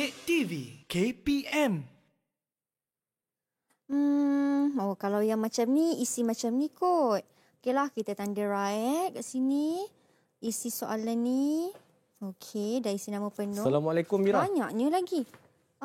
Kek TV KPM. Kalau yang macam ni, isi macam ni kot. Okeylah, kita tanda right kat sini. Isi soalan ni. Okey, dah isi nama penuh. Assalamualaikum, Mira. Banyaknya lagi.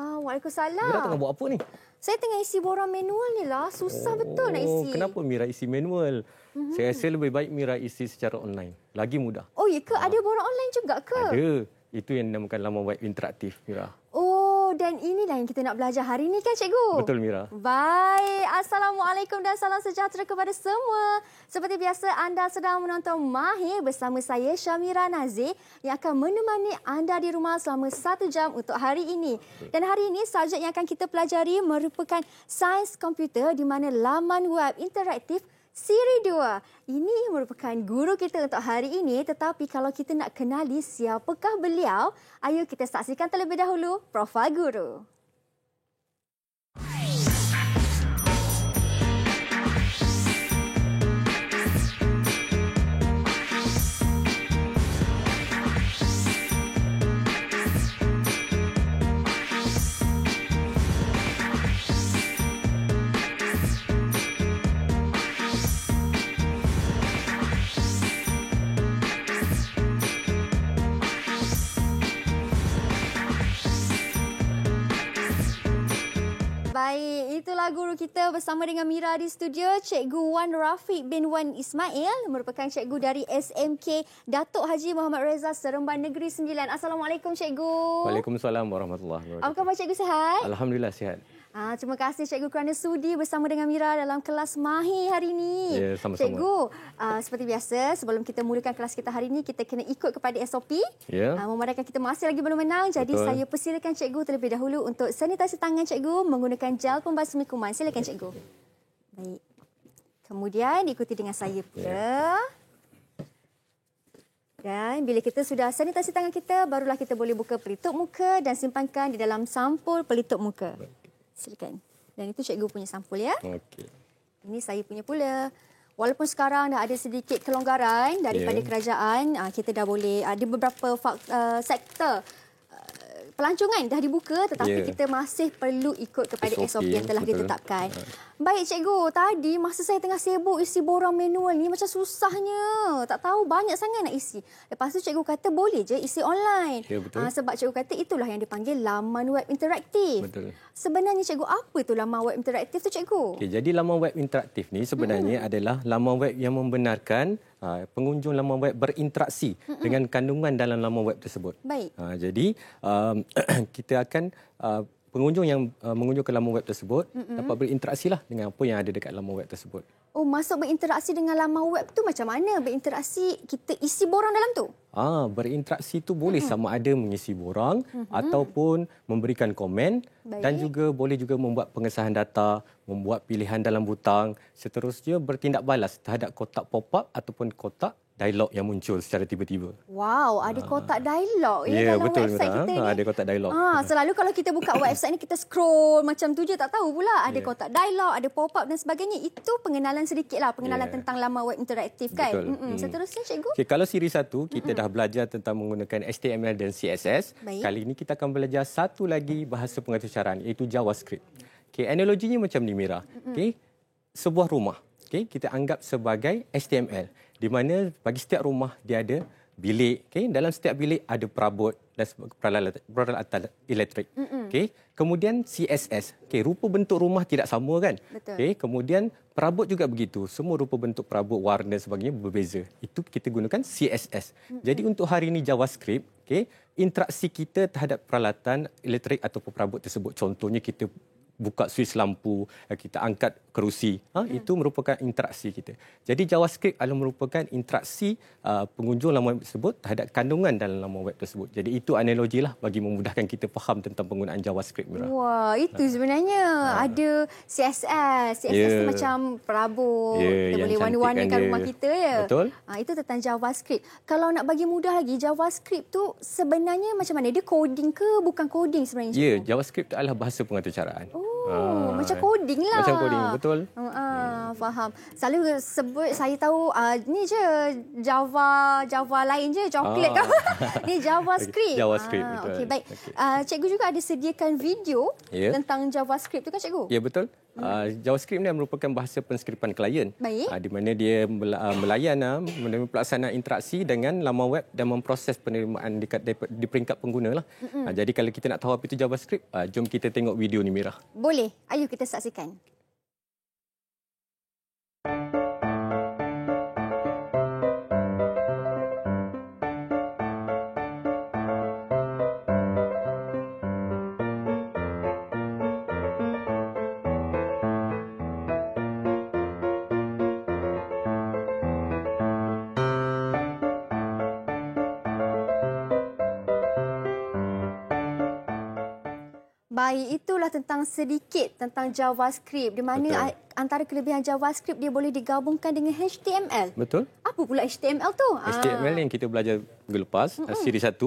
Waalaikumsalam. Mira tengah buat apa ni? Saya tengah isi borang manual ni lah. Susah betul nak isi. Kenapa Mira isi manual? Saya rasa lebih baik Mira isi secara online. Lagi mudah. Oh, ya ke? Ada borang online juga ke? Ada. Itu yang dinamakan laman web interaktif, Mira. Oh, dan inilah yang kita nak belajar hari ni kan, Cikgu? Betul, Mira. Baik. Assalamualaikum dan salam sejahtera kepada semua. Seperti biasa, anda sedang menonton Mahir bersama saya, Syamira Nazir, yang akan menemani anda di rumah selama 1 jam untuk hari ini. Dan hari ini, subjek yang akan kita pelajari merupakan sains komputer di mana laman web interaktif Siri 2. Ini merupakan guru kita untuk hari ini, tetapi kalau kita nak kenali siapakah beliau, ayo kita saksikan terlebih dahulu profil guru. Baik, itulah guru kita bersama dengan Mira di studio, Cikgu Wan Rafiq bin Wan Ismail, merupakan cikgu dari SMK Datuk Haji Muhammad Reza Seremban Negeri 9. Assalamualaikum, Cikgu. Waalaikumsalam warahmatullahi wabarakatuh. Apa khabar, Cikgu, sihat? Alhamdulillah sihat. Terima kasih, Cikgu, kerana sudi bersama dengan Mira dalam kelas Mahir hari ini. Ya, sama-sama. Cikgu, seperti biasa, sebelum kita mulakan kelas kita hari ini, kita kena ikut kepada SOP. Ya. Memandangkan kita masih lagi belum menang, jadi Betul. saya persilakan Cikgu terlebih dahulu untuk sanitasi tangan Cikgu menggunakan gel pembasmi kuman. Silakan, Cikgu. Baik. Kemudian diikuti dengan saya pula. Dan bila kita sudah sanitasi tangan kita, barulah kita boleh buka pelitup muka dan simpankan di dalam sampul pelitup muka. Silakan. Dan itu cikgu punya sampul ya. Okey. Ini saya punya pula. Walaupun sekarang dah ada sedikit kelonggaran daripada kerajaan, kita dah boleh ada beberapa sektor pelancongan dah dibuka, tetapi kita masih perlu ikut kepada SOP yang telah ditetapkan. Baik, cikgu, tadi masa saya tengah sibuk isi borang manual ni macam susahnya. Tak tahu banyak sangat nak isi. Lepas tu cikgu kata boleh je isi online. Ya, betul. Sebab cikgu kata itulah yang dipanggil laman web interaktif. Betul. Sebenarnya cikgu, apa tu laman web interaktif tu, cikgu? Okey, jadi laman web interaktif ni sebenarnya adalah laman web yang membenarkan pengunjung laman web berinteraksi dengan kandungan dalam laman web tersebut. Baik. Jadi kita akan pengunjung yang mengunjungkan laman web tersebut dapat berinteraksi lah dengan apa yang ada dekat laman web tersebut. Oh, masuk berinteraksi dengan laman web tu macam mana? Berinteraksi, kita isi borang dalam tu? Berinteraksi tu boleh sama ada mengisi borang ataupun memberikan komen. Baik. Dan juga boleh juga membuat pengesahan data, membuat pilihan dalam butang, seterusnya bertindak balas terhadap kotak pop-up ataupun kotak dialog yang muncul secara tiba-tiba. Wow, ada kotak dialog dalam betul, website kita ni. ada kotak dialog. Selalu kalau kita buka website ni kita scroll macam tu je, tak tahu pula ada kotak dialog, ada pop-up dan sebagainya. Itu pengenalan sedikitlah, pengenalan tentang laman web interaktif kan. Betul. Seterusnya, cikgu. Okay, kalau siri 1 kita dah belajar tentang menggunakan HTML dan CSS. Baik. Kali ini kita akan belajar satu lagi bahasa pengaturcaraan iaitu JavaScript. Okay, analoginya macam ni, Mira. Okay, sebuah rumah. Okay, kita anggap sebagai HTML. Di mana bagi setiap rumah dia ada bilik, okay? Dalam setiap bilik ada perabot dan peralatan elektrik. Okay? Kemudian CSS, okay? Rupa bentuk rumah tidak sama kan? Betul. Okay? Kemudian perabot juga begitu, semua rupa bentuk perabot, warna dan sebagainya berbeza. Itu kita gunakan CSS. Jadi untuk hari ini JavaScript, okay? Interaksi kita terhadap peralatan elektrik ataupun perabot tersebut, contohnya kita buka suis lampu, kita angkat kerusi. Itu merupakan interaksi kita. Jadi JavaScript adalah merupakan interaksi pengunjung laman web tersebut terhadap kandungan dalam laman web tersebut. Jadi itu analogi lah bagi memudahkan kita faham tentang penggunaan JavaScript, Mira. Wah, itu sebenarnya ada CSS. CSS tu macam perabot. Kita boleh warna-warnakan rumah kita ya. Betul. Itu tentang JavaScript. Kalau nak bagi mudah lagi, JavaScript tu sebenarnya macam mana? Dia coding ke bukan coding sebenarnya? Ya, JavaScript adalah bahasa pengaturcaraan. Macam coding lah. Macam coding, betul. Faham. Selalu sebut, saya tahu ni je Java lain je, coklat kan. Ni JavaScript. JavaScript, betul. Okey, baik. Cikgu juga ada sediakan video tentang JavaScript tu kan cikgu? Ya, betul. JavaScript ni merupakan bahasa penskriptan klien. Baik. Di mana dia melayan menerima pelaksanaan interaksi dengan laman web dan memproses penerimaan di peringkat pengguna lah. Jadi kalau kita nak tahu apa itu JavaScript, jom kita tengok video ni, Mira. Boleh. Ayo kita saksikan. Baik, itulah sedikit tentang JavaScript. Di mana antara kelebihan JavaScript dia boleh digabungkan dengan HTML. Betul. Apa pula HTML tu? HTML yang kita belajar minggu lepas, siri 1,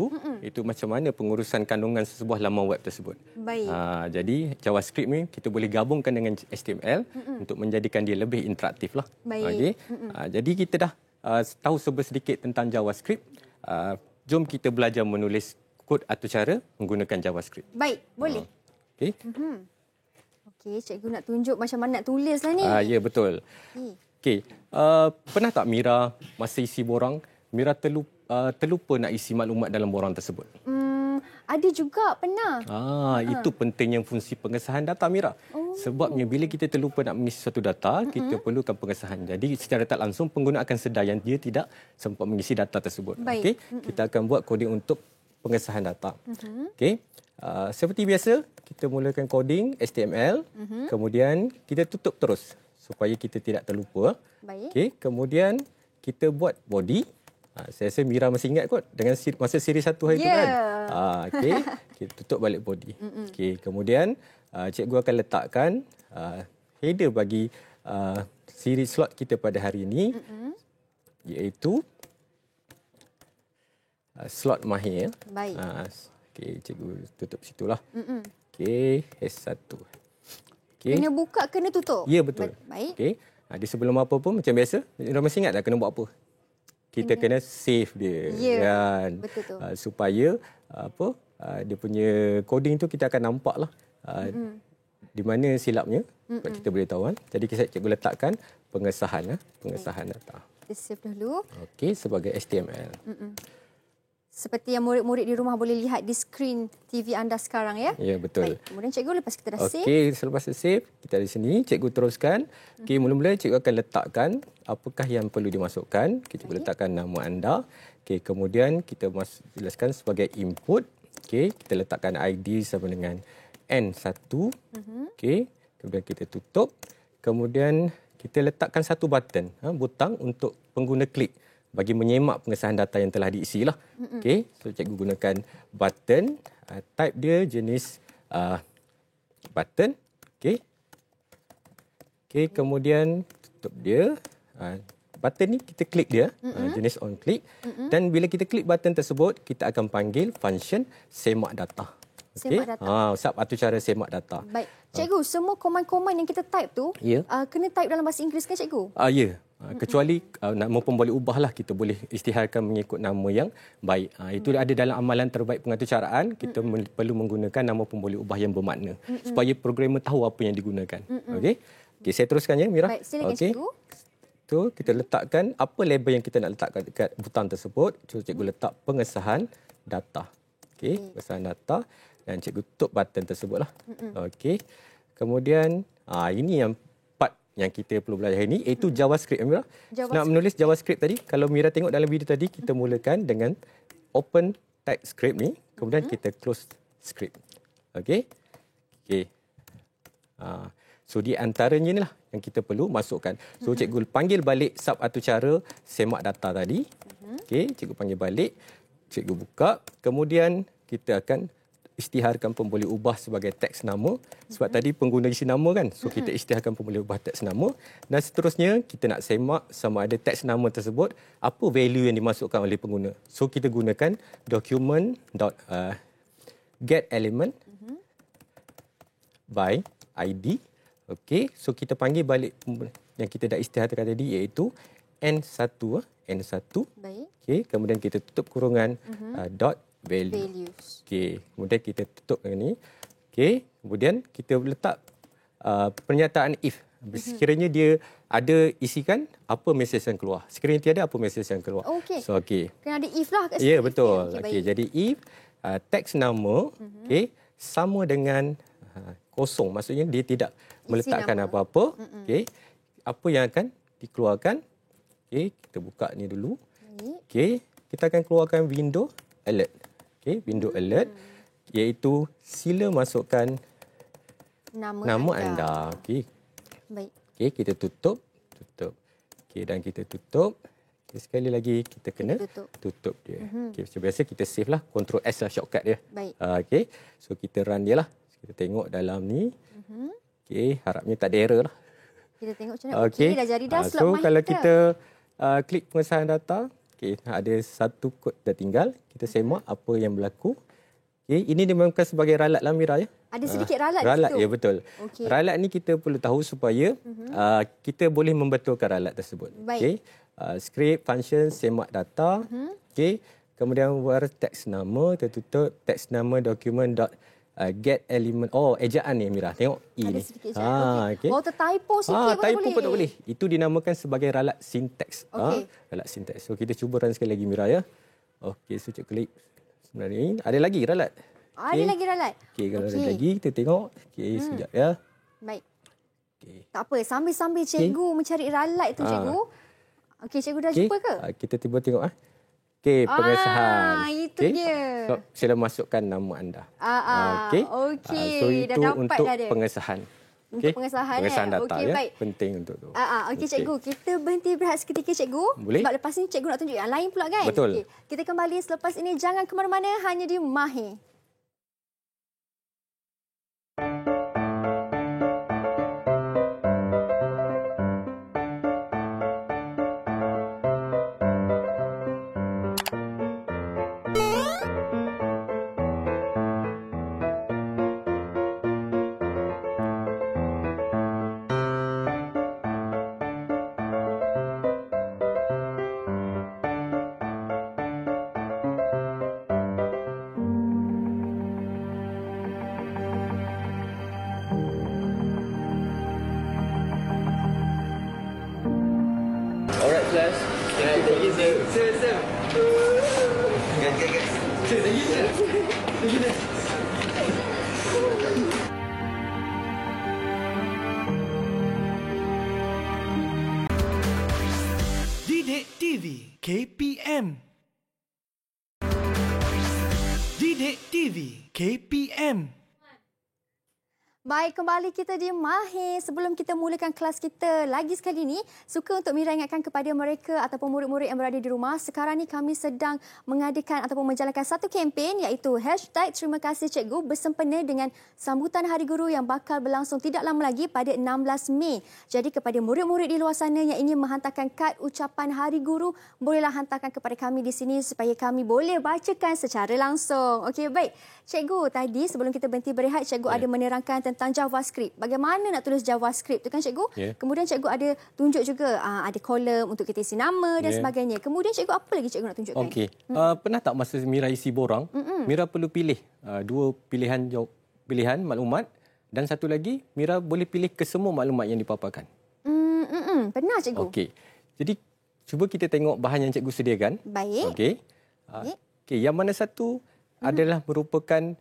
itu macam mana pengurusan kandungan sebuah laman web tersebut. Baik. Jadi JavaScript ni kita boleh gabungkan dengan HTML untuk menjadikan dia lebih interaktif lah. Baik. Jadi kita dah tahu sedikit tentang JavaScript. Jom kita belajar menulis kod atau cara menggunakan JavaScript. Baik, boleh. Okey. Okey, cikgu nak tunjuk macam mana nak tulis lah ni. Ya, betul. Okey. Pernah tak Mira masa isi borang, Mira terlupa nak isi maklumat dalam borang tersebut? Ada juga, pernah. Itu pentingnya fungsi pengesahan data, Mira. Sebabnya bila kita terlupa nak mengisi suatu data, kita perlukan pengesahan. Jadi secara tak langsung pengguna akan sedar yang dia tidak sempat mengisi data tersebut. Okey, kita akan buat coding untuk pengesahan data. Okey. Seperti biasa, kita mulakan coding HTML, kemudian kita tutup terus supaya kita tidak terlupa. Baik. Okey, kemudian kita buat body. Saya rasa Mira masih ingat kot dengan masa siri 1 hari tu kan. Okey, kita tutup balik body. Okey, kemudian cikgu akan letakkan header bagi siri slot kita pada hari ini, iaitu slot mahir. Baik. Okey, cikgu tutup situlah. Okey, S1. Okay. Kena buka, kena tutup. Ya, betul. Baik. Okey. Di sebelum apa pun macam biasa, Mira masih ingat tak kena buat apa? Kita kena save dia. Kan? Betul tu. Supaya dia punya coding tu kita akan nampak lah di mana silapnya. Kita boleh tahu kan. Jadi cikgu letakkan pengesahan data. Kita save dahulu. Okey, sebagai HTML. Seperti yang murid-murid di rumah boleh lihat di skrin TV anda sekarang ya. Ya, betul. Baik. Kemudian cikgu lepas kita dah save. Okey, selepas save, kita di sini cikgu teruskan. Okey, mula-mula cikgu akan letakkan apakah yang perlu dimasukkan. Cikgu letakkan nama anda. Okey, kemudian kita jelaskan sebagai input. Okey, kita letakkan ID sama dengan N1. Okey, kemudian kita tutup. Kemudian kita letakkan satu button, butang untuk pengguna klik bagi menyemak pengesahan data yang telah diisi lah. Okey, so cikgu gunakan button, type dia jenis button. Okey. Okey, kemudian tutup dia. Button ni kita klik dia, jenis on click. Dan bila kita klik button tersebut, kita akan panggil function semak data. Semak data. Atau cara semak data. Baik. Cikgu, semua komen-komen yang kita type tu kena type dalam bahasa Inggeris kan cikgu? Ya. Kecuali nama pun boleh ubahlah, kita boleh isytiharkan mengikut nama yang baik. Itu ada dalam amalan terbaik pengatur caraan, kita perlu menggunakan nama pun boleh ubah yang bermakna supaya programmer tahu apa yang digunakan. Okey, saya teruskan ya, Mira. Baik, silakan cikgu. Tu kita letakkan apa label yang kita nak letakkan dekat butang tersebut. Cikgu letak pengesahan data. Okey, pengesahan data dan cikgu tutup button tersebutlah. Okey. Kemudian ini yang yang kita perlu belajar hari ini, iaitu JavaScript. Mira, nak menulis JavaScript tadi, kalau Mira tengok dalam video tadi, kita mulakan dengan open text script ni, kemudian kita close script. Okey. So di antaranya inilah yang kita perlu masukkan. So cikgu panggil balik sub atau cara semak data tadi. Okey, cikgu panggil balik, cikgu buka, kemudian kita akan isytiharkan pun boleh ubah sebagai teks nama sebab tadi pengguna isi nama kan, so kita isytiharkan pun boleh ubah teks nama, dan seterusnya kita nak semak sama ada teks nama tersebut apa value yang dimasukkan oleh pengguna. So kita gunakan document.get element by ID. Okey, so kita panggil balik yang kita dah isytiharkan tadi iaitu N1. Baik. Okey, kemudian kita tutup kurungan dot value. Values. Okey, kemudian kita tutup yang ni. Okey, kemudian kita letak pernyataan if. Sekiranya dia ada, isikan apa mesej yang keluar. Sekiranya tiada, apa mesej yang keluar. Okey. So, okey. Kena ada if lah kat situ. Ya, betul. Okey, Okey, baik. jadi if teks nama okey sama dengan kosong. Maksudnya dia tidak meletakkan nama. apa-apa. Okey. Apa yang akan dikeluarkan? Okey, kita buka ni dulu. Baik. Okey, kita akan keluarkan window alert. Okey, window alert iaitu sila masukkan nama anda. Okey. Baik. Okey, kita tutup. Okey, dan kita tutup. Okay, sekali lagi kita kena tutup dia. Okey, macam biasa kita save lah. Ctrl S lah shortcut dia. Baik. Okey, so kita run dia lah. Kita tengok dalam ni. Okey, harapnya tak ada error lah. Kita tengok macam mana. Okey, dah jadi dah slot So, mic kalau kita klik pengesahan data, okey, ada satu kod dah tinggal. Kita semak apa yang berlaku. Okey, ini dimainkan sebagai ralat lah Mira ya. Ada sedikit ralat di Ralat, situ. ya betul. Okey. Ralat ni kita perlu tahu supaya kita boleh membetulkan ralat tersebut. Baik. Okey. Script, function, semak data. Okey. Kemudian war teks nama, tertutup teks nama dokumen dot get element. Oh, ejaan ni Mira. Tengok E Ada ni. sedikit ejaan. Okey. Oh, tertypo sikit pun typo boleh. pun tak boleh. Itu dinamakan sebagai ralat sinteks. Okey. Ralat sinteks. So kita cuba run sekali lagi Mira ya. Okey, so cek klik. Sebenarnya ni ada lagi ralat. Ada lagi ralat. Okey, kalau ada lagi kita tengok. Okey, sekejap ya. Baik. Okey. Tak apa, sambil-sambil cikgu mencari ralat itu cikgu. Okey, cikgu dah Okey, jumpa ke? kita tiba tengok Okey, pengesahan. Itu Okey. dia. So, sila masukkan nama anda. Okey. So Dah itu dapat untuk dah dia. pengesahan. Untuk pengesahan, pengesahan data Okey, ya. baik. Penting untuk tu. Okey, cikgu. Kita berhenti berehat seketika, cikgu. Boleh. Sebab lepas ni cikgu nak tunjuk yang lain pula kan? Betul. Okey, kita kembali selepas ini. Jangan ke mana-mana, hanya di Mahir. Alright, class. Thank you, sir. Guys. Didik TV KPM. Didik TV KPM. Baik, kembali kita di Mahir. Sebelum kita mulakan kelas kita lagi sekali ni, suka untuk Mira ingatkan kepada mereka ataupun murid-murid yang berada di rumah. Sekarang ni kami sedang mengadakan ataupun menjalankan satu kempen iaitu #Terima kasih Cikgu bersempena dengan sambutan Hari Guru yang bakal berlangsung tidak lama lagi pada 16 Mei. Jadi kepada murid-murid di luar sana yang ingin menghantarkan kad ucapan Hari Guru, bolehlah hantarkan kepada kami di sini supaya kami boleh bacakan secara langsung. Okey, baik. Cikgu, tadi sebelum kita berhenti berehat, Cikgu ada menerangkan tentang JavaScript. Bagaimana nak tulis JavaScript tu kan Cikgu? Kemudian Cikgu ada tunjuk juga ada kolom untuk kita isi nama dan sebagainya. Kemudian Cikgu apa lagi Cikgu nak tunjukkan? Okey. Pernah tak masa Mira isi borang, Mira perlu pilih dua pilihan maklumat dan satu lagi Mira boleh pilih kesemua maklumat yang dipaparkan. Pernah Cikgu. Okey. Jadi cuba kita tengok bahan yang Cikgu sediakan. Baik. Okey. Okey, yang mana satu adalah merupakan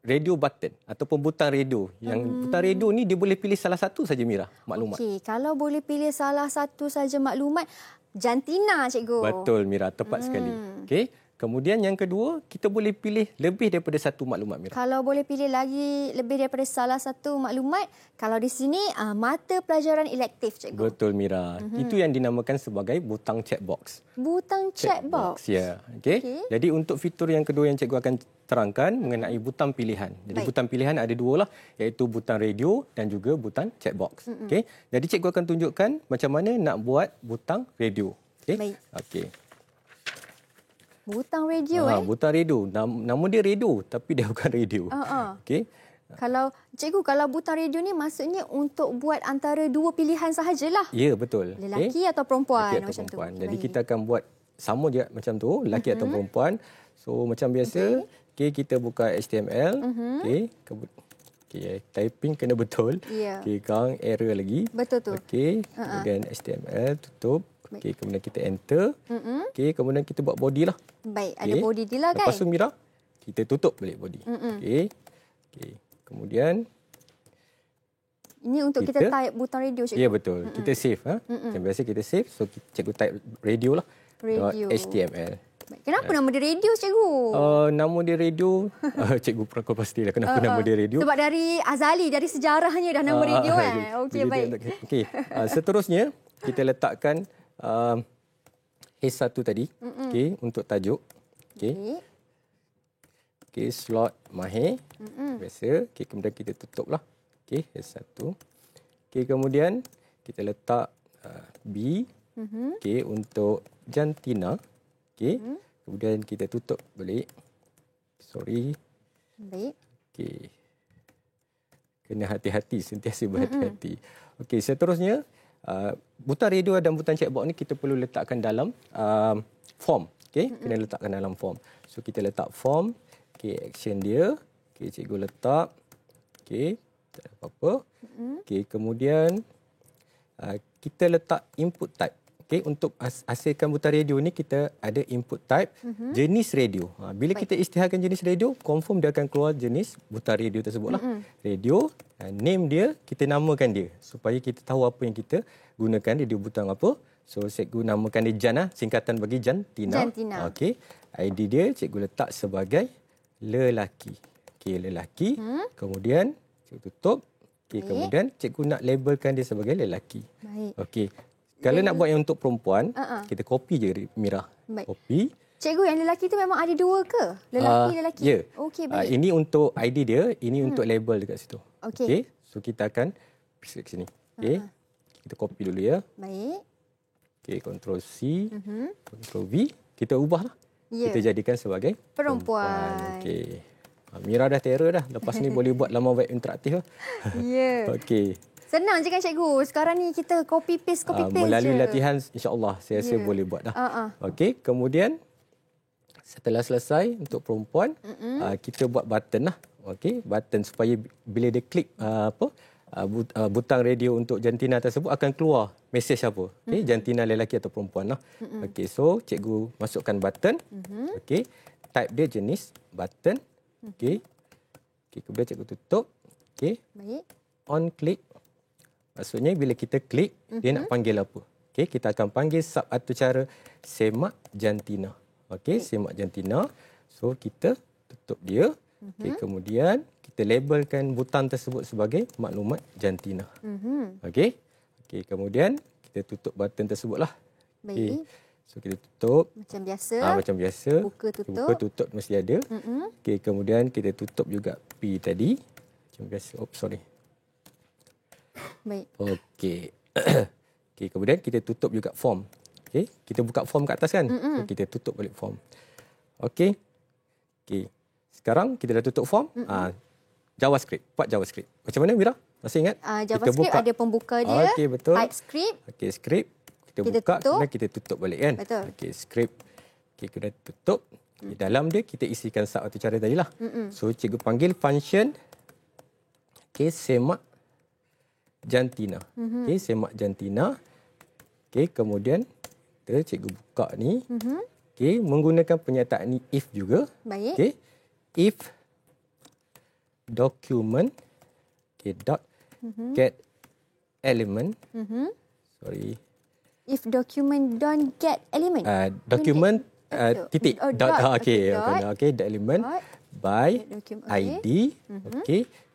radio button ataupun butang radio. Yang butang radio ni dia boleh pilih salah satu saja Mira maklumat. Okey, kalau boleh pilih salah satu saja maklumat, jantina Cikgu. Betul Mira, tepat sekali. Okey. Kemudian yang kedua, kita boleh pilih lebih daripada satu maklumat Mira. Kalau boleh pilih lagi lebih daripada salah satu maklumat, kalau di sini mata pelajaran elektif Cikgu. Betul Mira. Itu yang dinamakan sebagai butang checkbox. Butang checkbox. Ya. Okey. Jadi untuk fitur yang kedua yang cikgu akan terangkan mengenai butang pilihan. Jadi butang pilihan ada dua lah, iaitu butang radio dan juga butang checkbox. Okey. Jadi cikgu akan tunjukkan macam mana nak buat butang radio. Okey. Baik. Okey. Butang radio Butang radio. Nama dia radio tapi dia bukan radio. Okey. Kalau cikgu, kalau butang radio ni maksudnya untuk buat antara dua pilihan sahajalah. Ya, betul. Lelaki atau perempuan Lelaki atau macam perempuan. tu. Jadi Baik. kita akan buat sama je macam tu, lelaki atau perempuan. So macam biasa, kita buka HTML. Typing kena betul. Ya. Kang error lagi. Betul tu. Kemudian HTML tutup. Kemudian kita enter. Kemudian kita buat body lah. Baik, ada body dia lah kan? Lepas tu Mira, kita tutup balik body. Kemudian ini untuk kita type butang radio, cikgu. ya betul. Kita save. Macam biasa kita save. So cikgu type radio lah. Radio. HTML. Baik. Kenapa nama dia radio, cikgu? Nama dia radio. Cikgu pernah pastilah kenapa nama dia radio. Sebab dari azali, dari sejarahnya dah nama radio kan? Okey, baik. Okey. Seterusnya, kita letakkan H1 tadi. Untuk tajuk. Slot Mahir. Biasa. Kemudian kita tutup lah. H1. Kemudian kita letak B. Untuk jantina. Kemudian kita tutup balik. Sorry. Baik. Kena hati-hati, sentiasa berhati-hati. Seterusnya, butang radio dan butang checkbox ni kita perlu letakkan dalam form. Kena letakkan dalam form. So kita letak form, action dia. Cikgu letak. Tak ada apa-apa. Kemudian kita letak input type. Untuk hasilkan butang radio ni kita ada input type jenis radio. Bila kita isytiharkan jenis radio, confirm dia akan keluar jenis butang radio tersebutlah. Radio, name dia, kita namakan dia supaya kita tahu apa yang kita gunakan radio butang apa. So cikgu namakan dia Jan, singkatan bagi jantina. ID dia cikgu letak sebagai lelaki. Lelaki. Kemudian cikgu tutup. Kemudian cikgu nak labelkan dia sebagai lelaki. Baik. Kalau nak buat yang untuk perempuan, kita copy je Mira. Baik. Copy. Cikgu, yang lelaki tu memang ada dua ke? Lelaki. Ya. Okey, baik. Ini untuk ID dia, ini untuk label dekat situ. Okey. So kita akan pergi ke sini. Kita copy dulu ya. Baik. Ctrl C, Ctrl V. Kita ubahlah. Kita jadikan sebagai Perempuan. Mira dah terror dah. Lepas ni boleh buat laman web interaktif lah. Ya. Senang je kan, cikgu? Sekarang ni kita copy paste melalui je. latihan, insya-Allah saya rasa boleh buat dah. Kemudian setelah selesai untuk perempuan, kita buat button lah. Button supaya bila dia klik butang radio untuk jantina tersebut akan keluar mesej apa. Jantina lelaki atau perempuan lah. So cikgu masukkan button. Type dia jenis button. Kemudian cikgu tutup. Baik. On click. Maksudnya bila kita klik, dia nak panggil apa? Kita akan panggil sub atau cara semak jantina. Semak jantina. So kita tutup dia. Kemudian kita labelkan butang tersebut sebagai maklumat jantina. Kemudian kita tutup button tersebutlah. Baik. So kita tutup. Macam biasa. Macam biasa. Buka tutup. Buka tutup mesti ada. Kemudian kita tutup juga P tadi. Macam biasa. Sorry. Baik. Kemudian kita tutup juga form. Kita buka form kat atas kan? So, kita tutup balik form. Sekarang kita dah tutup form. JavaScript. Buat JavaScript. Macam mana Mira? Masih ingat? JavaScript ada pembuka dia. Betul. TypeScript. Script. Kita buka, kemudian kita tutup balik kan? Betul. Script. Kemudian tutup. Dalam dia kita isikan sub atau cara tadi lah. So cikgu panggil function semak jantina. Semak jantina. Kemudian cikgu buka ni. Menggunakan pernyataan ni if juga. Baik. If document dot get element. Sorry. If document don't get element. Document titik dot dot element by ID.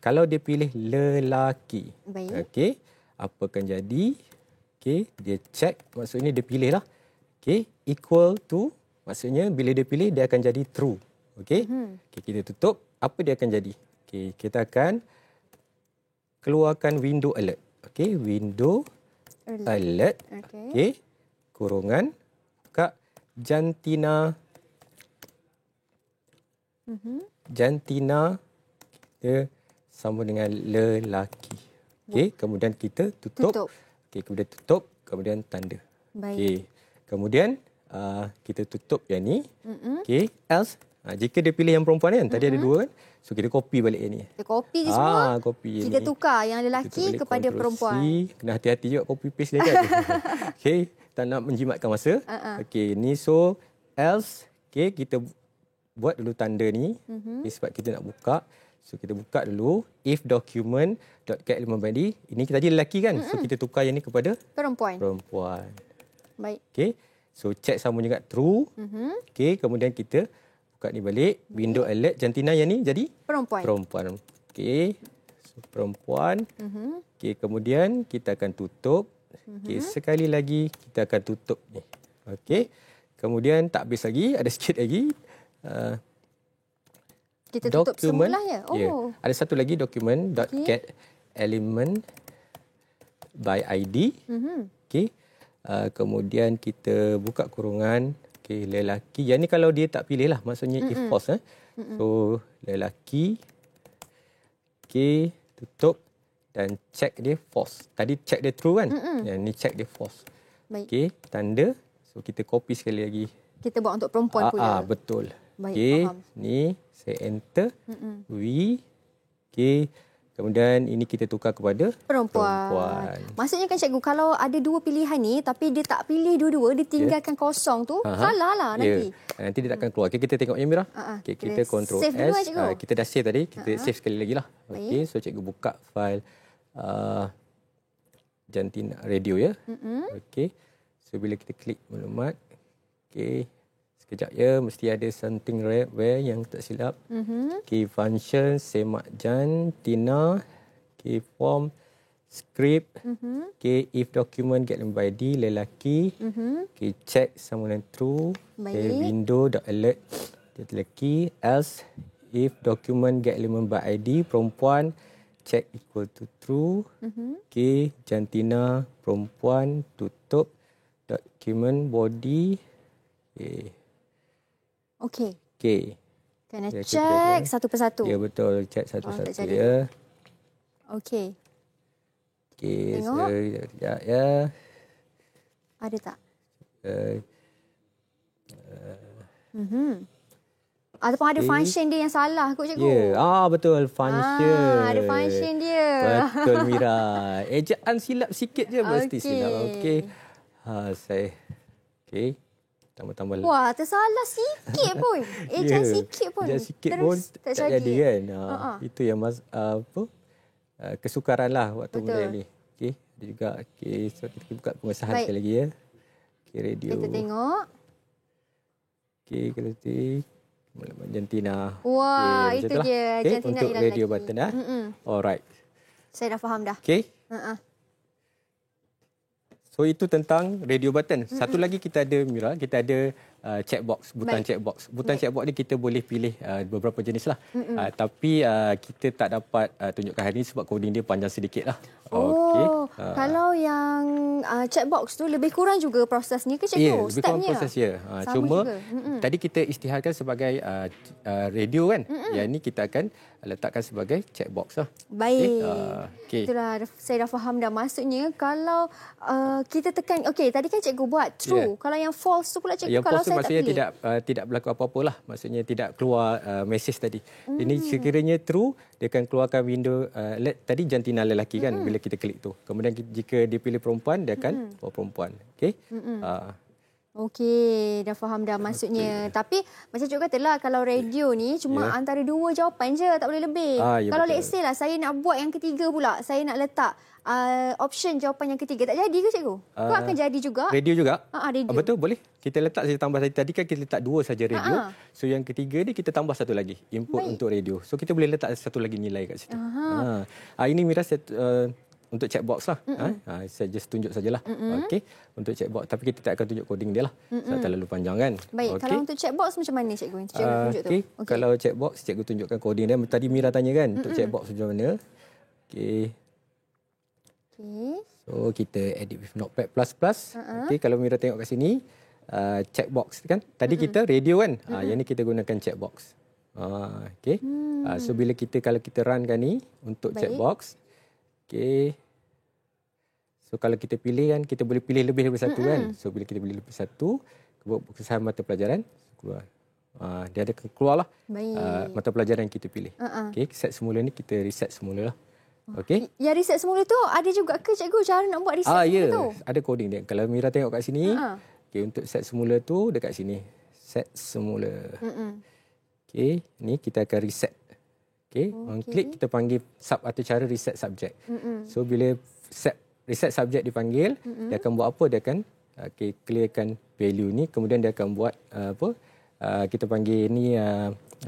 Kalau dia pilih lelaki. Baik. Apa akan jadi? Dia check, maksudnya dia pilih lah. Equal to, maksudnya bila dia pilih dia akan jadi true. Kita tutup, apa dia akan jadi? Kita akan keluarkan window alert. Window alert. Kurungan Kak jantina. Jantina sama dengan lelaki. Okey, kemudian kita tutup. Okey, kemudian tutup, kemudian tanda. Baik. Okey. Kemudian kita tutup yang ni. Okey, else jika dia pilih yang perempuan kan, tadi ada dua kan. So kita copy balik yang ni. Kita copy je semua. Copy yang Kita ni. tukar yang lelaki kepada Ctrl+C. perempuan. Kena hati-hati juga copy paste dia kan. Okey, tak nak menjimatkan masa. Okey, ni so else. Okey, kita buat dulu tanda ni. Okay, sebab kita nak buka. So kita buka dulu if document.getElementBody. Ini kita tadi lelaki kan. So kita tukar yang ni kepada Perempuan. Baik. Okey. So check sama juga true. Okey, kemudian kita buka ni balik. Window alert jantina yang ni jadi perempuan. Okey. So perempuan. Okey, kemudian kita akan tutup. Okey, sekali lagi kita akan tutup ni. Okey. Kemudian tak habis lagi, ada sikit lagi. Kita tutup semualah ya. Yeah. Ada satu lagi dokumen .get element by ID. Okey. Kemudian kita buka kurungan. Okey, lelaki. Yang ni kalau dia tak pilih lah, maksudnya if false. So lelaki. Okey, tutup dan check dia false. Tadi check dia true kan? Yang ni check dia false. Baik. Okey, tanda. So kita copy sekali lagi. Kita buat untuk perempuan pula. Betul. Baik, Okey, faham. ni saya enter. Okey. Kemudian ini kita tukar kepada perempuan. Maksudnya kan cikgu, kalau ada dua pilihan ni tapi dia tak pilih dua-dua, dia tinggalkan kosong tu, salah lah nanti. Nanti dia takkan keluar. Okay, kita tengok ya Mira. Okay, kita Ctrl save dulu, S. cikgu. Kita dah save tadi. Kita save sekali lagi lah. Okey, so cikgu buka file jantina radio ya. Okey. So bila kita klik maklumat. Okey. Sekejap ya, mesti ada something rare yang tak silap. Key function, semak jantina, key form, script, key if document get by D, lelaki, key check sama dengan true, key window.alert, lelaki, else if document get element by ID, perempuan, check equal to true, key jantina, perempuan, tutup, document body, Okey. Okey. Kena check satu persatu. Ya betul, check satu-satu jadi. ya. Okey. Okey, Tengok. sekejap ya. Ada tak? Ataupun ada function dia yang salah kot cikgu. Ya, betul, function. Ada function dia. Betul Mira. Ejaan silap sikit je mesti silap. Okey. Saya okey. Tambah-tambah. Wah, tersalah sikit pun. Ejaan sikit pun. Ejaan sikit terus pun tak jadi kan. Itu yang kesukaran lah waktu benda ni. Okey, ada juga. Okey, so kita buka pengesahan sekali lagi ya. Okey, radio. Kita tengok. Okey, kalau jantina. Wah, okay, itu dia. Okay, Jantina untuk ialah radio lelaki. button dah. Alright. Saya dah faham dah. Okey. So itu tentang radio button. Satu lagi kita ada Mira, kita ada checkbox, butang checkbox. Butang checkbox ni kita boleh pilih beberapa jenis lah. Tapi kita tak dapat tunjukkan hari ini sebab coding dia panjang sedikit lah. Kalau yang checkbox tu lebih kurang juga prosesnya ke cikgu? Ya, lebih kurang proses ya. Cuma tadi kita isytiharkan sebagai radio kan. Yang ni kita akan letakkan sebagai checkbox lah. Baik. Okay. Itulah saya dah faham dah. Maksudnya kalau kita tekan, okey tadi kan cikgu buat true. Kalau yang false tu pula cikgu, yang kalau false tu saya maksudnya tak pilih. tidak berlaku apa-apa lah. Maksudnya tidak keluar mesej tadi. Ini sekiranya true, dia akan keluarkan window tadi jantina lelaki kan bila kita klik tu. Kemudian jika dia pilih perempuan, dia akan keluar perempuan. Okey. Okey, dah faham dah maksudnya. Tapi macam cikgu katalah, kalau radio ni cuma antara dua jawapan je, tak boleh lebih. Kalau let's say lah saya nak buat yang ketiga pula, saya nak letak option jawapan yang ketiga, tak jadi ke cikgu? Kau akan jadi juga? Radio juga? Radio. Betul, boleh. Kita letak saja tambah tadi kan kita letak dua saja radio. So yang ketiga ni kita tambah satu lagi input untuk radio. So kita boleh letak satu lagi nilai kat situ. Ini Mira untuk checkbox lah. Saya just tunjuk sajalah. Okey, untuk checkbox. Tapi kita tak akan tunjuk coding dia lah. Sebab terlalu panjang kan. Baik, kalau untuk checkbox macam mana cikgu? Cikgu tunjuk tu. Kalau checkbox, cikgu tunjukkan coding dia. Tadi Mira tanya kan, untuk checkbox macam mana. Okey. So kita edit with Notepad++. Okey, kalau Mira tengok kat sini, checkbox kan. Tadi kita radio kan. Yang ni kita gunakan checkbox. Okey. So bila kalau kita runkan ni untuk Baik. checkbox. Okey. So kalau kita pilih kan, kita boleh pilih lebih daripada satu kan. So bila kita pilih lebih satu, kesahan mata pelajaran keluar. Dia ada keluarlah mata pelajaran yang kita pilih. Okey, set semula ni kita reset semula lah. Okey. Yang reset semula tu ada juga ke cikgu cara nak buat reset semula tu? Ada coding dia. Kalau Mira tengok kat sini, okey, untuk set semula tu dekat sini. Set semula. Okey, ni kita akan reset. Okey, on klik kita panggil sub atau cara reset subject. So bila reset subject dipanggil, dia akan buat apa? Dia akan clearkan value ni, kemudian dia akan buat kita panggil ni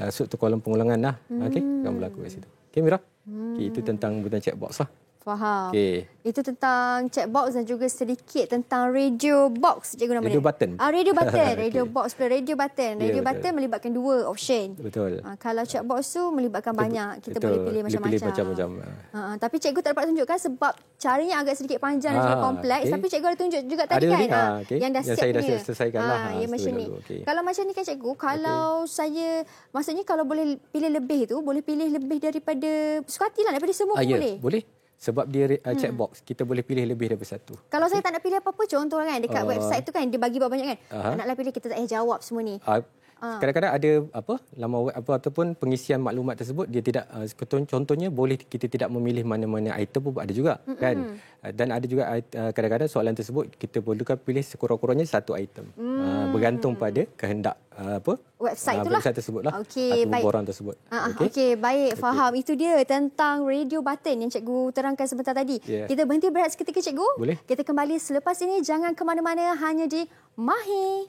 masuk tu kolom pengulangan lah. Okey, akan berlaku kat situ. Okey Mira. Okay, itu tentang butang checkbox lah. Faham. Okey. Itu tentang checkbox dan juga sedikit tentang radio box cikgu nama Radio dia. button. Radio button. Radio Okey. box pula radio button. Ya, Radio betul. button melibatkan 2 option. Betul. Kalau checkbox tu melibatkan banyak. Kita boleh pilih macam-macam. Pilih macam-macam. Tapi cikgu tak dapat tunjukkan sebab caranya agak sedikit panjang dan sedikit kompleks. okey. Tapi cikgu ada tunjuk juga tadi Ada kan. tadi, okey. Yang dah Yang set saya dah punya. selesaikan lah. Ya macam Sebenarnya ni. dulu, okey. Kalau macam ni kan cikgu, kalau saya, maksudnya kalau boleh pilih lebih tu, boleh pilih lebih daripada, suka hatilah daripada semua pun Ya, boleh. boleh. Sebab dia checkbox, kita boleh pilih lebih daripada satu. Kalau saya tak nak pilih apa-apa, contoh kan dekat website tu kan dia bagi banyak kan. Aha. Naklah pilih, kita tak payah jawab semua ni. Kadang-kadang ada laman web ataupun pengisian maklumat tersebut dia tidak contohnya boleh kita tidak memilih mana-mana item pun ada juga kan. Dan ada juga kadang-kadang soalan tersebut kita perlukan pilih sekurang-kurangnya satu item. Bergantung pada kehendak Website itulah. website tersebutlah. Okey, atau baik. borang tersebut. Okey, baik, faham. Itu dia tentang radio button yang cikgu terangkan sebentar tadi. Yeah. Kita berhenti berehat seketika cikgu. Boleh. Kita kembali selepas ini, jangan ke mana-mana, hanya di Mahir.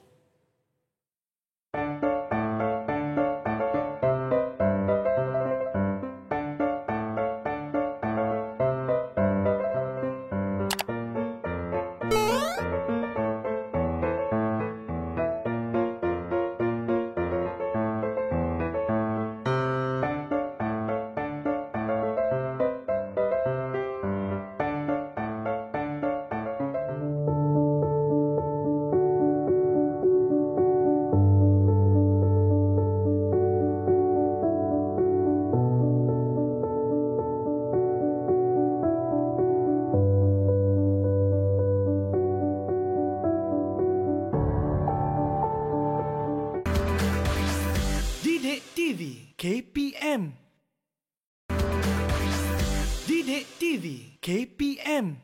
Didik TV KPM. Didik TV KPM.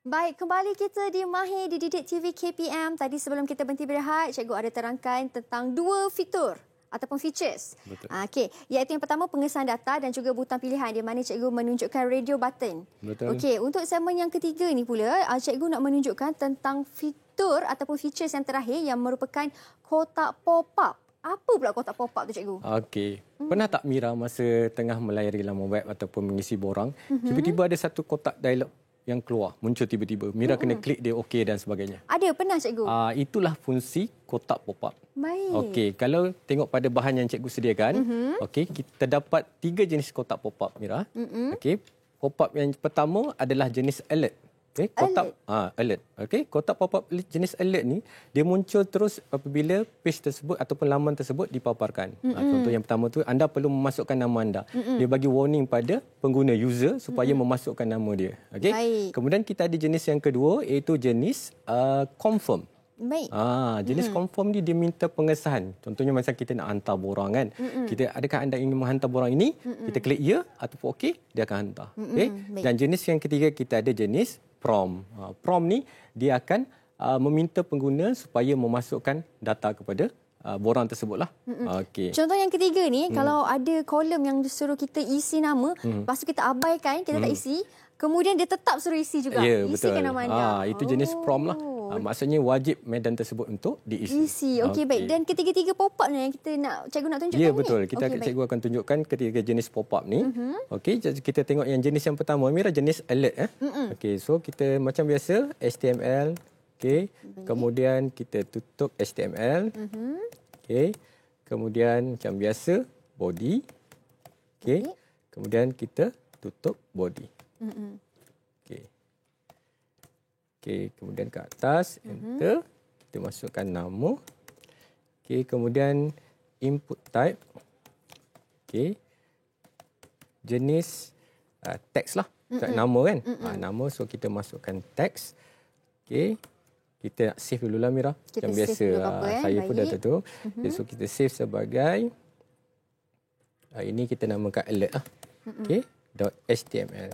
Baik, kembali kita di Mahir di Didik TV KPM. Tadi sebelum kita berhenti berehat, cikgu ada terangkan tentang 2 fitur ataupun features. Betul. Okey, iaitu yang pertama pengesahan data dan juga butang pilihan di mana cikgu menunjukkan radio button. Betul. Okey, untuk segmen yang ketiga ni pula, cikgu nak menunjukkan tentang fitur ataupun features yang terakhir yang merupakan kotak pop-up. Apa pula kotak pop-up tu cikgu? Okey. Pernah tak Mira masa tengah melayari laman web ataupun mengisi borang, tiba-tiba ada satu kotak dialog yang keluar, muncul tiba-tiba. Mira kena klik dia okey dan sebagainya. Ada, pernah cikgu? Itulah fungsi kotak pop-up. Baik. Okey, kalau tengok pada bahan yang cikgu sediakan, okey, kita dapat 3 jenis kotak pop-up Mira. Okey, pop-up yang pertama adalah jenis alert. Okey, kotak alert. Okey, kotak pop-up jenis alert ni dia muncul terus apabila page tersebut ataupun laman tersebut dipaparkan. Contoh yang pertama tu anda perlu memasukkan nama anda. Dia bagi warning pada pengguna user supaya memasukkan nama dia. Okey. Baik. Kemudian kita ada jenis yang kedua iaitu jenis confirm. Baik. Jenis confirm ni dia minta pengesahan. Contohnya macam kita nak hantar borang kan. Kita adakah anda ingin menghantar borang ini? Kita klik ya ataupun okey, dia akan hantar. Okey. Baik. Dan jenis yang ketiga kita ada jenis prompt. Prompt ni dia akan meminta pengguna supaya memasukkan data kepada borang tersebutlah. Okey. Contoh yang ketiga ni, kalau ada kolom yang disuruh kita isi nama, lepas tu kita abaikan, kita tak isi, kemudian dia tetap suruh isi juga. Ya, betul. Isikan nama anda. Itu jenis prompt lah. Maksudnya wajib medan tersebut untuk diisi. Isi. Okey, baik. Dan ketiga-tiga pop-up ni yang kita nak, cikgu nak tunjukkan Ya, ni. betul. Kita Okey, baik. cikgu akan tunjukkan ketiga jenis pop-up ni. Okey, jadi kita tengok yang jenis yang pertama, Mira, jenis alert. Okey, so kita macam biasa, HTML. Okey, kemudian kita tutup HTML. Okey, kemudian macam biasa, body. Okey, kemudian kita tutup body. Okey. Okey, kemudian ke atas, enter. Kita masukkan nama. Okey, kemudian input type. Okey. Jenis teks lah. Nama kan. Nama, so kita masukkan teks. Okey. Kita nak save dulu lah Mira. Kita Macam save biasa. dulu apa, Saya pun dah baik. tahu. Okay, so kita save sebagai ini kita namakan alert lah. Okey. .html.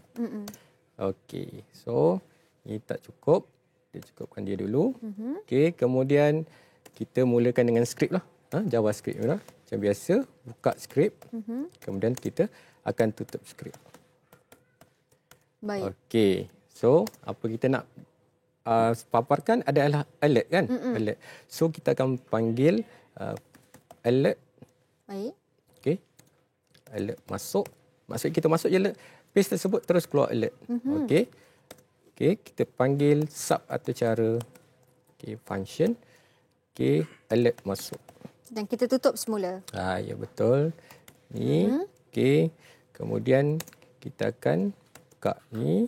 Okey. So ini tak cukup. Kita cukupkan dia dulu. Okey. Kemudian kita mulakan dengan skrip lah. JavaScript Mira. Macam biasa. Buka skrip. Kemudian kita akan tutup skrip. Baik. Okey. So apa kita nak paparkan adalah alert kan. Alert. So kita akan panggil alert. Baik. Okey. Alert masuk. Maksud kita masuk je alert. Page tersebut terus keluar alert. Okey. Okey, kita panggil sub atau cara. Okey, function. Okey, alert masuk. Dan kita tutup semula. Ya betul. Ni. Okey. Kemudian kita akan buka ni.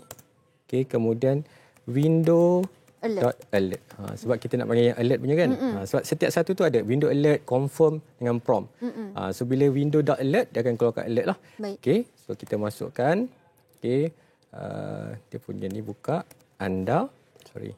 Okey, kemudian window alert. Sebab kita nak panggil yang alert punya kan. Sebab setiap satu tu ada window alert, confirm dengan prompt. So bila window alert dia akan keluarkan alert lah. Okey, so kita masukkan. Okey, dia punya ni buka anda. Sorry.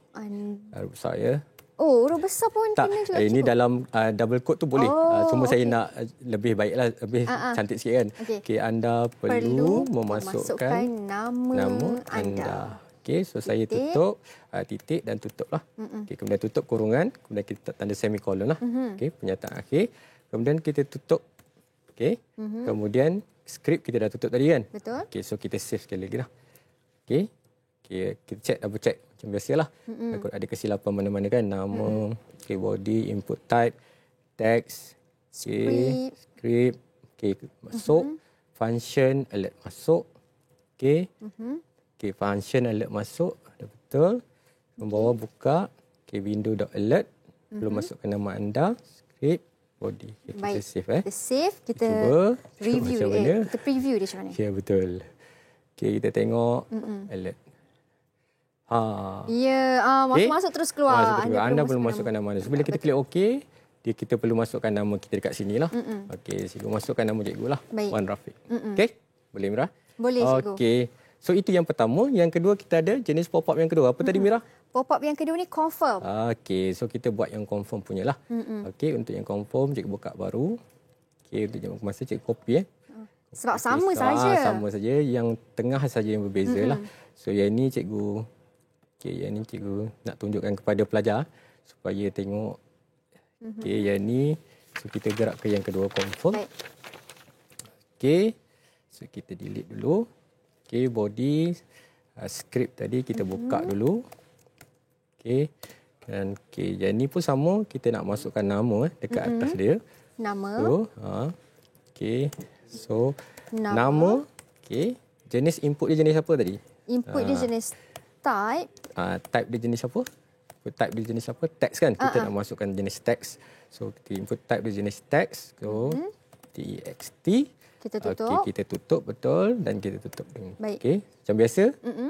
Besar ya. Oh, huruf besar pun Tak, kena juga. ini cukup. dalam double quote tu boleh. Cuma saya nak lebih baiklah, lebih cantik sikit kan. Okey. Anda perlu memasukkan nama anda. Okey, so saya tutup titik dan tutup lah. Okey, kemudian tutup kurungan, kemudian kita tanda semicolon lah. Okey, pernyataan akhir. Kemudian kita tutup. Okey. Kemudian skrip kita dah tutup tadi kan? Betul. Okey, so kita save sekali lagi lah. Okey. Okay, kita check, double check macam biasalah. Takut ada kesilapan mana-mana kan. Nama, okay, body, input type, text, okay, script, okay, masuk, function, alert masuk. Okay. Okay, function, alert masuk. Dah betul. Membawa buka, okay, window.alert. Belum masukkan nama anda, script, body. Okay, kita save Kita save, kita cuba review macam mana. kita preview dia macam mana. Ya, betul. Okay, kita tengok alert. Ya, masuk terus keluar. Anda belum masukkan nama anda. So, bila kita klik OK, kita perlu masukkan nama kita dekat sini lah. Okey, cikgu masukkan nama cikgu lah. Baik. Wan Rafiq. Okey, boleh Mira? Boleh, cikgu. Okey. So itu yang pertama. Yang kedua kita ada jenis pop-up yang kedua. Apa tadi Mira? Pop-up yang kedua ni confirm. Okey, so kita buat yang confirm punya lah. Okey, untuk yang confirm cikgu buka baru. Okey, untuk yang masa cikgu copy Sebab sama saja. Sama saja. Yang tengah saja yang berbeza lah. So yang ni cikgu yang ni cikgu nak tunjukkan kepada pelajar supaya tengok. Okey, yang ni so kita gerak ke yang kedua confirm. Okey. So kita delete dulu. Okey, body script tadi kita buka dulu. Okey. Dan okey, yang ni pun sama, kita nak masukkan nama dekat atas dia. Nama. So, okey. So, nama. Okey. Jenis input dia jenis apa tadi? Input dia jenis type. Type dia jenis apa? Type dia jenis apa? Text kan? Kita nak masukkan jenis text. So, kita input type dia jenis text. So, text. Kita tutup. Okey, kita tutup betul dan kita tutup. Baik. Okey, macam biasa,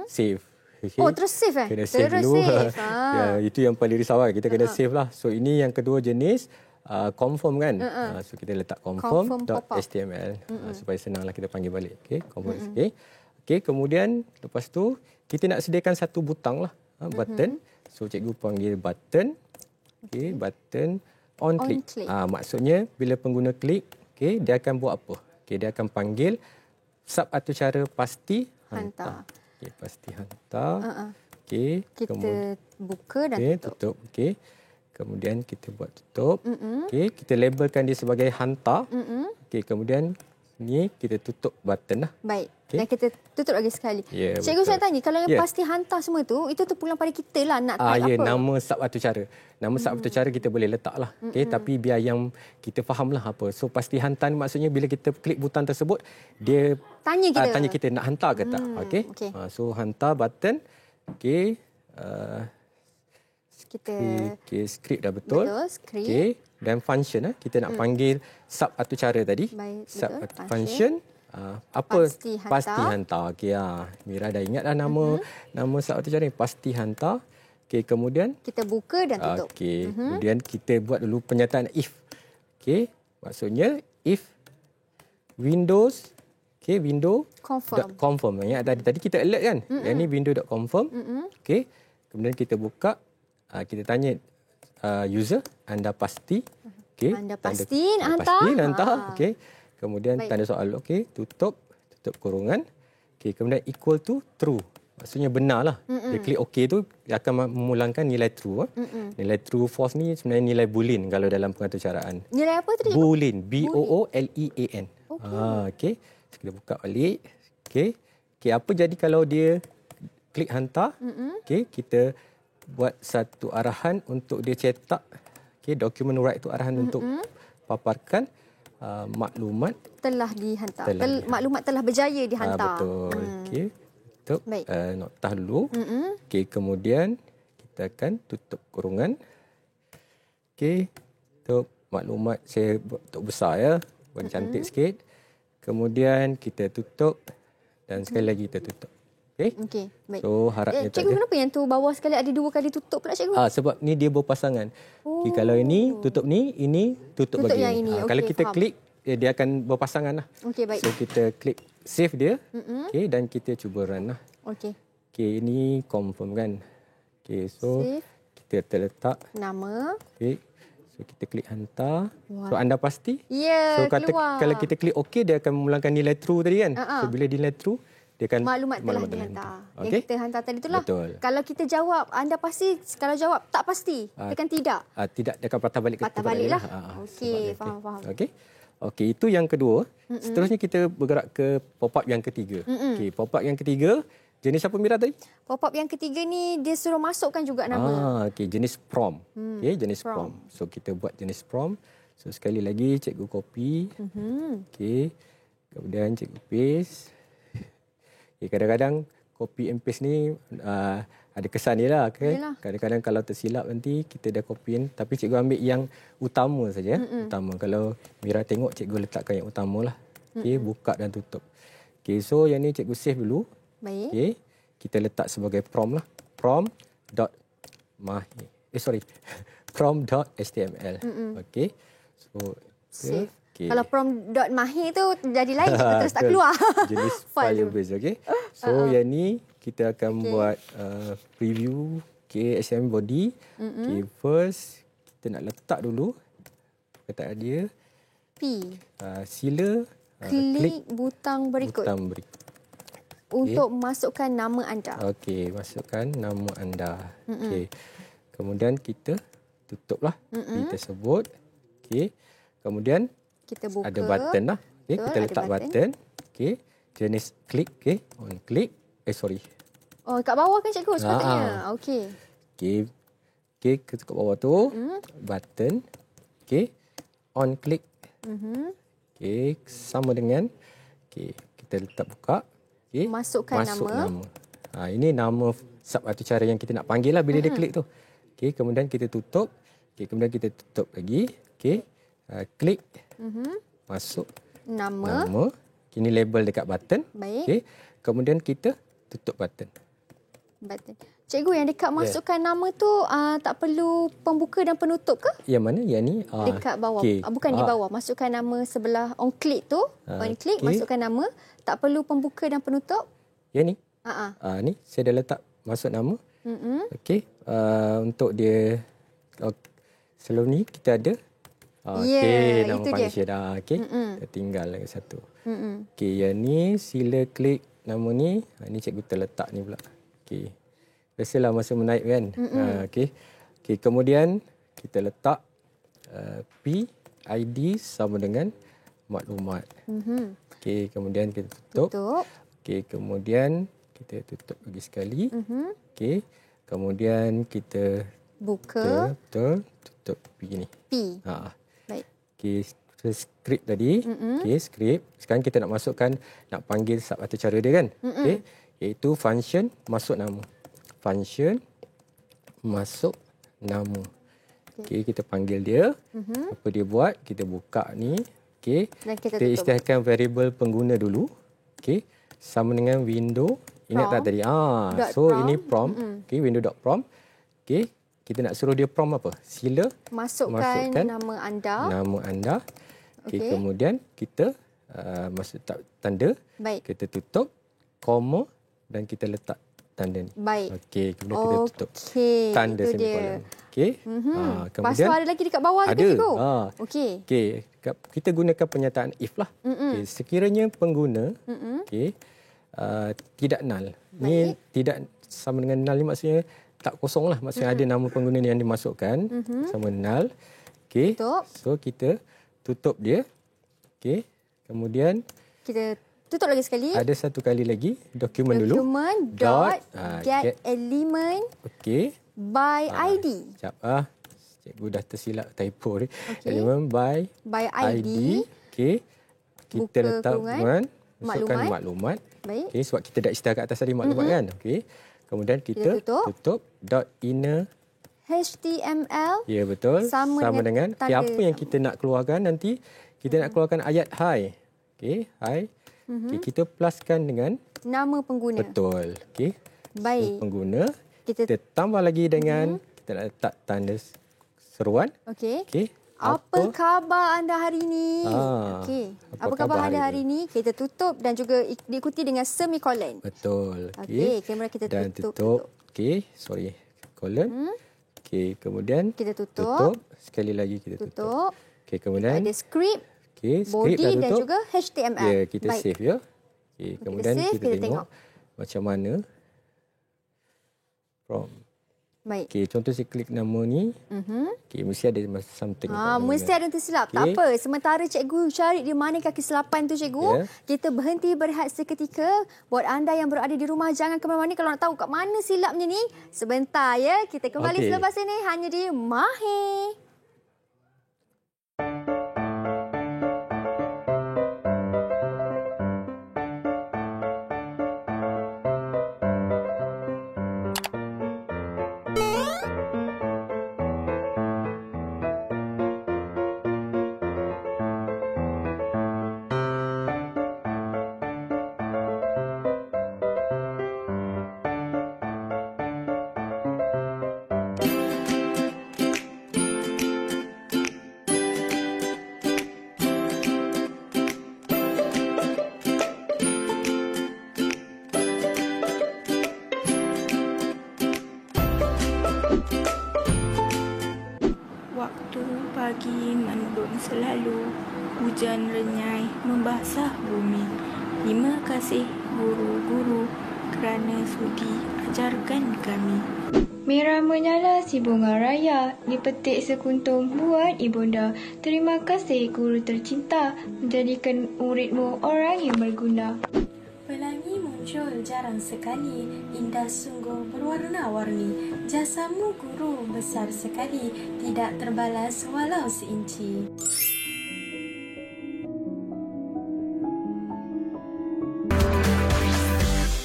save. Okay. Oh, terus save Kena save terus dulu. Save. Ya, itu yang paling risau kita kena save lah. So, ini yang kedua jenis confirm kan? So, kita letak confirm.html supaya senanglah kita panggil balik. Okey, confirm. Okey, kemudian lepas tu kita nak sediakan satu butang lah, button. So cikgu panggil button. Okey, button on click. Maksudnya bila pengguna klik, okey, dia akan buat apa? Okey, dia akan panggil sub atau cara pasti hantar. Okey, pasti hantar. Okey, kita buka dan tutup. Okey. Kemudian kita buat tutup. Okey, kita labelkan dia sebagai hantar. Okey, kemudian ni kita tutup button lah. Baik. Okay. Dan kita tutup lagi sekali. Yeah, cikgu saya tanya, kalau yang pasti hantar semua tu, itu terpulang pada kita lah nak type apa? Nama sub atau cara. Nama sub atau cara kita boleh letak lah. Okay, tapi biar yang kita faham lah apa. So pasti hantar maksudnya bila kita klik butang tersebut, dia tanya kita nak hantar ke tak. Okay. So hantar button. Okay. Okay, script dah betul. Script. Okay. Dan function kita nak panggil sub atau cara tadi. Baik, sub betul. atau function. Apa? Pasti hantar. Okey, Mira dah ingat dah nama sub atau cara ni. Pasti hantar. Okey, kemudian kita buka dan tutup. Okey, kemudian kita buat dulu pernyataan if. Okey, Maksudnya if Windows window.confirm. Ya, tadi kita alert kan. Yang ni window.confirm. Okey. Kemudian kita buka, kita tanya user, anda pasti? Okey. Anda pasti nak hantar? Pasti nak hantar. Okey. Kemudian tanda soal, okey, tutup kurungan. Okey, kemudian equal to true. Maksudnya benar lah. Dia klik OK tu akan memulangkan nilai true. Nilai true false ni sebenarnya nilai boolean kalau dalam pengaturcaraan. Nilai apa tadi? Boolean. B-O-O-L-E-A-N. Okey. Kita buka balik. Okey. Apa jadi kalau dia klik hantar? Okey, kita buat satu arahan untuk dia cetak. Okey, document write tu arahan untuk paparkan maklumat telah dihantar. Maklumat telah berjaya dihantar. Betul. Okey. Tutup notah dulu. Okey, kemudian kita akan tutup kurungan. Okey. Tutup maklumat saya buat besar ya. Buat cantik sikit. Kemudian kita tutup dan sekali lagi kita tutup. Okey, baik. So harapnya cikgu kenapa yang tu bawah sekali ada 2 kali tutup pula cikgu? Sebab ni dia berpasangan. Okay, kalau ini tutup ni, ini tutup bagi yang ini. Kalau kita faham. klik, dia akan berpasangan lah. Okey, baik. So kita klik save dia. Okey, dan kita cuba run lah. Okey. Okey, ini confirm kan. Okey, so save. Kita terletak nama. Okey. So kita klik hantar. So anda pasti? Ya, So keluar. kalau kita klik OK, dia akan memulangkan nilai true tadi kan. So bila nilai true, dia akan maklumat telah dihantar. Okay? Yang kita hantar tadi itulah. Betul. Kalau kita jawab anda pasti, kalau jawab tak pasti, tekan tidak. Tidak, dia akan patah balik ke patah baliklah. Okey, faham. Okey. Okey, itu yang kedua. Seterusnya kita bergerak ke pop-up yang ketiga. Okey, pop-up yang ketiga, jenis apa Mira tadi? Pop-up yang ketiga ni dia suruh masukkan juga nama. Okey, jenis prompt. Okey, jenis prompt. So kita buat jenis prompt. So sekali lagi cikgu copy. Okey. Kemudian cikgu paste. Okay, kadang-kadang copy and paste ni ada kesan dia lah. Okay? Kadang-kadang kalau tersilap nanti kita dah copy, tapi cikgu ambil yang utama saja. Utama. Kalau Mira tengok, cikgu letakkan yang utama lah. Okay, buka dan tutup. Okay, so yang ni cikgu save dulu. Baik. Okay, kita letak sebagai prompt lah. Prompt.mahi. prompt.html. Okay. So, save. Okay. Kalau prompt.mahi tu jadi lain, kita terus tak keluar. Jenis Firebase, okey. So yang ni kita akan buat preview HTML body. Okay, first kita nak letak dulu perkataan dia. Sila klik butang berikut. Untuk masukkan nama anda. Okey, masukkan nama anda. Okey. Kemudian kita tutuplah kita sebut. Okey. Kemudian kita buka. Ada button lah. Okay, kita letak button. Okay. Jenis klik. Okay. On klik. Oh, kat bawah kan cikgu sepatutnya. Okey. Okay. Okay, kat bawah tu. Button. Okay. On klik. Okay. Sama dengan. Okay. Kita letak buka. Okay. Masuk nama. Ini nama cara yang kita nak panggil lah bila dia klik tu. Okay. Kemudian kita tutup. Okay. Kemudian kita tutup lagi. Okay. Klik. Masuk nama. Kini label dekat button. Baik. Okay. Kemudian kita tutup button. Cikgu, yang dekat masukkan nama tu tak perlu pembuka dan penutup ke? Yang mana? Yang ni? Dekat bawah. Okay. Bukan di bawah. Masukkan nama sebelah on click tu. On click, masukkan nama. Tak perlu pembuka dan penutup? Yang ni? Ni saya dah letak masuk nama. Okey. Untuk dia sebelum ni kita ada nama function dah. Okey. Tinggal lagi satu. Okey, yang ni sila klik nama ni. Ni cikgu terletak ni pula. Okey. Biasalah masa menaip kan. Okey. Okey, kemudian kita letak PID sama dengan maklumat. Okey, kemudian kita tutup. Okey, kemudian kita tutup lagi sekali. Okey. Kemudian kita buka. Tutup begini. Baik. Okey, skrip tadi. Okey, skrip. Sekarang kita nak masukkan, nak panggil satu cara dia kan. Okey, iaitu function masuk nama. Function masuk nama. Okey, kita panggil dia. Apa dia buat? Kita buka ni. Okey. Kita isytiharkan variable pengguna dulu. Okey. Sama dengan window. Ingat tak tadi? So prompt. Ini prompt. Okey, window.prompt. Okey. Kita nak suruh dia prompt apa? Sila masukkan nama anda. Nama anda. Okey, kemudian kita masa letak tanda, Baik. kita tutup, koma dan kita letak tanda ni. Baik. Okey, kemudian kita tutup. Tanda itu semikolon. dia. Okey. Lepas tu ada lagi dekat bawah ada. tu, cikgu? Okey. Okey, kita gunakan pernyataan if lah. Okay, sekiranya pengguna tidak null. Ni tidak sama dengan null ni, maksudnya tak kosong lah. Maksudnya ada nama pengguna yang dimasukkan sama null. Okey. So kita tutup dia. Okey. Kemudian Kita tutup lagi sekali. ada satu kali lagi dokumen dulu. Dokumen dot get element Okey. by ID. Sekejap cikgu dah tersilap typo ni. Element by ID. Okey. Kita Buka letak kurungan masukkan maklumat. Baik. Okey, sebab kita dah istilah kat atas tadi maklumat kan. Okey. Kemudian kita tutup dot inner HTML. ya betul. Sama dengan apa yang kita nak keluarkan nanti. Kita nak keluarkan ayat hi. Okey, hi. Okey, kita pluskan dengan Nama pengguna. betul. Okey. Baik. So, pengguna. Kita Kita tambah lagi dengan kita nak letak tanda seruan. Okey. Okey. Apa khabar anda hari ini? Okey. apa Apa khabar khabar anda hari hari ini? Kita tutup dan juga diikuti dengan semikolon. Betul. Okey, kamera kita dan tutup. Okey, sorry. Kolon. Okey, kemudian Kita tutup. Sekali lagi kita tutup. Tutup. Okey, kemudian Ada skrip, okey, skrip body dah tutup. dan juga HTML. Ya, kita Baik. save ya. Okey, kemudian save, kita kita tengok macam mana prompt. Baik. Okey, contoh saya klik nama ni. Okey, mesti ada something. Mesti ada yang tersilap. Tak Okey. apa. Sementara cikgu cari di manakah kesilapan tu, cikgu. Kita berhenti berehat seketika. Buat anda yang berada di rumah, jangan ke mana-mana. Kalau nak tahu kat mana silapnya ni, sebentar ya. Kita kembali selepas ini hanya di Mahir. Waktu pagi mendung selalu, hujan renyai membasah bumi. Terima kasih guru-guru kerana sudi ajarkan kami. Merah menyala si bunga raya, dipetik sekuntum buat ibunda. Terima kasih guru tercinta, menjadikan muridmu orang yang berguna. Pelangi muncul jarang sekali, indah sungguh berwarna-warni. Jasamu guru besar sekali, tidak terbalas walau seinci.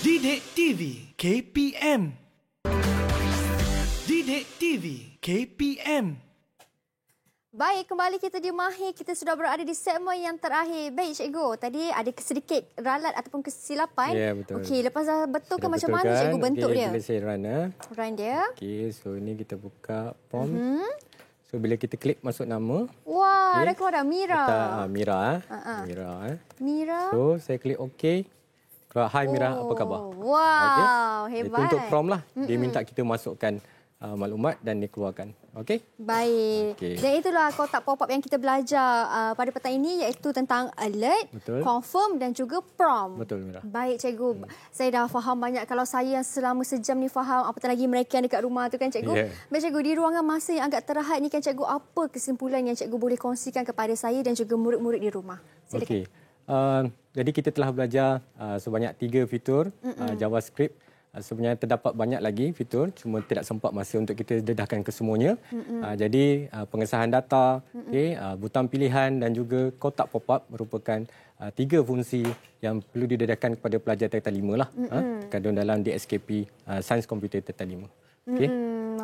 Didik TV KPM. Didik TV KPM. Baik, kembali kita di Mahir. Kita sudah berada di segmen yang terakhir. Baik, cikgu. Tadi ada sedikit ralat ataupun kesilapan. Ya, betul. Okey, lepas dah betulkan Sudah macam mana betulkan. cikgu bentuk Okey, dia? bila saya run Run dia. Okey, so ini kita buka prompt. So bila kita klik masuk nama, Wah, dah keluar dah. Mira. kita Mira Mira Mira. So saya klik okey. Keluar hi Mira, apa khabar? Wow, Itu hebat. untuk prompt lah. Dia minta kita masukkan maklumat dan dikeluarkan. Okey? Baik. Okey. Dan itulah kotak pop-up yang kita belajar pada petang ini, iaitu tentang alert, Betul. confirm dan juga prompt. Betul, Mira. Baik, cikgu. Saya dah faham banyak. Kalau saya yang selama sejam ni faham, apatah lagi mereka yang dekat rumah tu kan, cikgu. Yeah. Baik, cikgu. Di ruangan masa yang agak terhad ni kan, cikgu, apa kesimpulan yang cikgu boleh kongsikan kepada saya dan juga murid-murid di rumah? Silakan. Okey. Jadi kita telah belajar sebanyak 3 fitur JavaScript. Sebenarnya terdapat banyak lagi fitur, cuma tidak sempat masa untuk kita dedahkan kesemuanya. Jadi pengesahan data, butang pilihan dan juga kotak pop-up merupakan 3 fungsi yang perlu didedahkan kepada pelajar tingkatan 5 lah. Kandung dalam DSKP Sains Komputer tingkatan 5. Okey.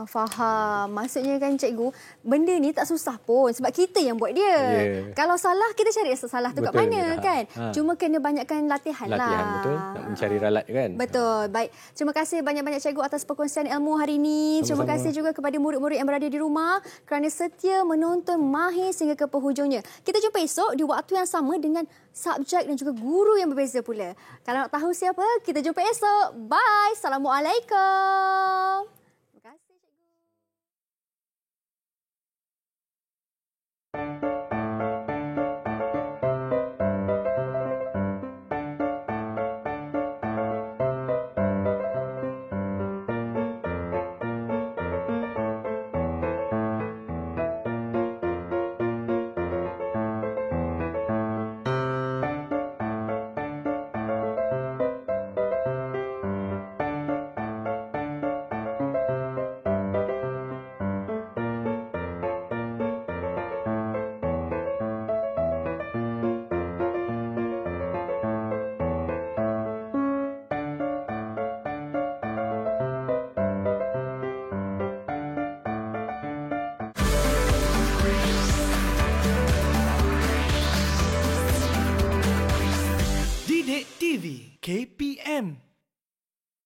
Faham. Maksudnya kan cikgu, benda ni tak susah pun sebab kita yang buat dia. Ya. Kalau salah, kita cari asal salah tu kat Betul. mana kan. Cuma kena banyakkan latihan lah. Latihan, betul. Nak mencari ralat kan. Betul. Baik. Terima kasih banyak-banyak cikgu atas perkongsian ilmu hari ini. Terima Sama-sama. kasih juga kepada murid-murid yang berada di rumah kerana setia menonton Mahir sehingga ke penghujungnya. Kita jumpa esok di waktu yang sama dengan subjek dan juga guru yang berbeza pula. Kalau nak tahu siapa, kita jumpa esok. Bye. Assalamualaikum.